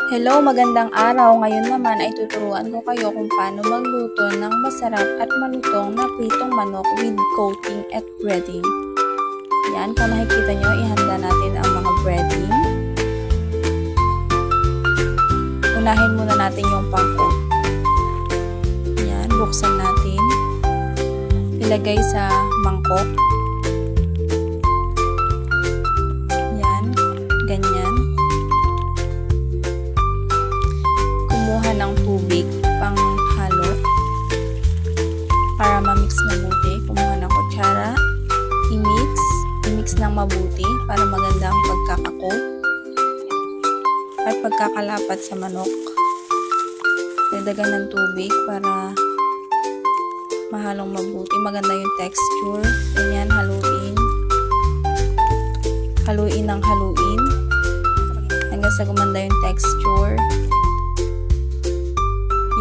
Hello, magandang araw. Ngayon naman ay tuturuan ko kayo kung paano magluto ng masarap at malutong na pritong manok with coating at breading. Yan, kung nakikita nyo, ihanda natin ang mga breading. Unahin muna natin yung pang-coat. Yan, buksan natin. Ilagay sa mangkok. Yan, ganyan. Kumuha ng tubig pang halo para ma-mix mabuti. Kumuha ng kutsara, i-mix ng mabuti para maganda ang pagkaka-coat at pagkakalapat sa manok. Dagdagan ng tubig para mahalong mabuti, maganda yung texture. Ganyan, haluin ng haluin hanggang sa gumanda yung texture.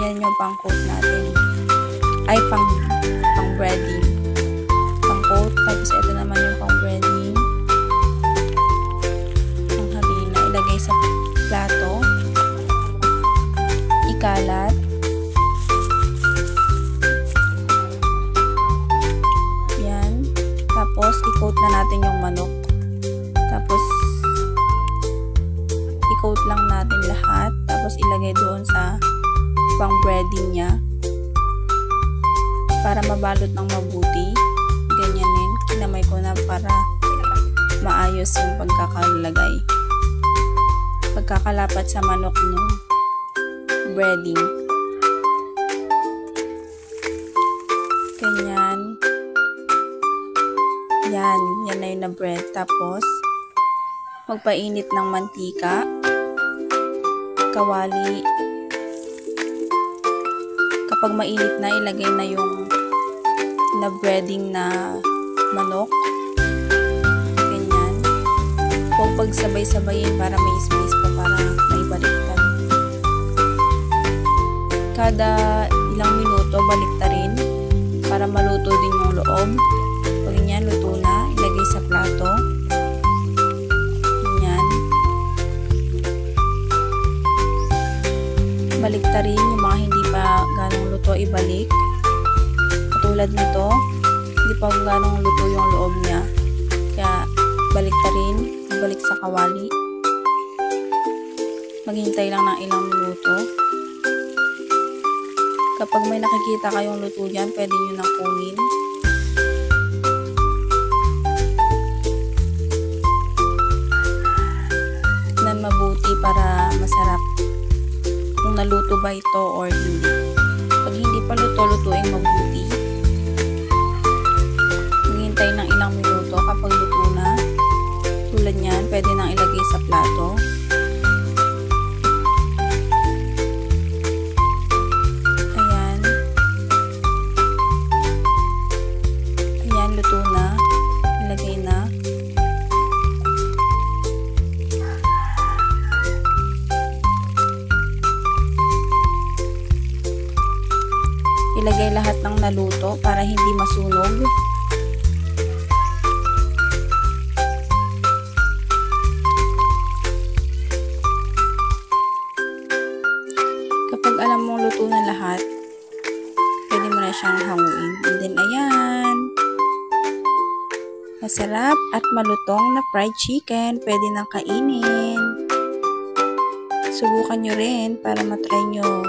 Yan yung pang-coat natin. Ay, pang-breading. Pang-coat. Tapos ito naman yung pang-breading. Ang harina. Ilagay sa plato. Ikalat. Yan. Tapos, i-coat na natin yung manok. Tapos, i-coat lang natin lahat. Tapos, ilagay doon sa pang breading niya para mabalot ng mabuti. Ganyanin, kinamay ko na para maayos yung pagkakalagay, pagkakalapat sa manok ng breading. Ganyan. Yan na yung na bread. Tapos magpainit ng mantika, kawali. Kapag mainit na, ilagay na yung na breading na manok. Ganyan. Huwag pagsabay-sabayin para may space pa para may baliktad. Kada ilang minuto, baliktarin para maluto din yung loob. Pag ganyan, luto na, ilagay sa plato. Ganyan. Baliktarin yung mga hindi pa ganong luto, ibalik. Katulad nito, hindi pa ganong luto yung loob niya. Kaya baliktarin, ibalik sa kawali. Maghintay lang ng ilang minuto. Kapag may nakikita kayong luto dyan, pwede nyo nang kunin. Tignan mabuti para masarap kung naluto ba ito or hindi. Pag hindi pa luto, lutuin mabuti. Maghintay ng ilang minuto. Kapag luto na, tulad niyan, pwede nang ilagay sa plato. Ayan. Ayan, luto na. Ilagay na. Ilagay lahat ng naluto para hindi masunog. Kapag alam mong luto na lahat, pwede mo na siyang hanguin. And then, ayan. Masarap at malutong na fried chicken. Pwede nang kainin. Subukan nyo rin para matry nyo.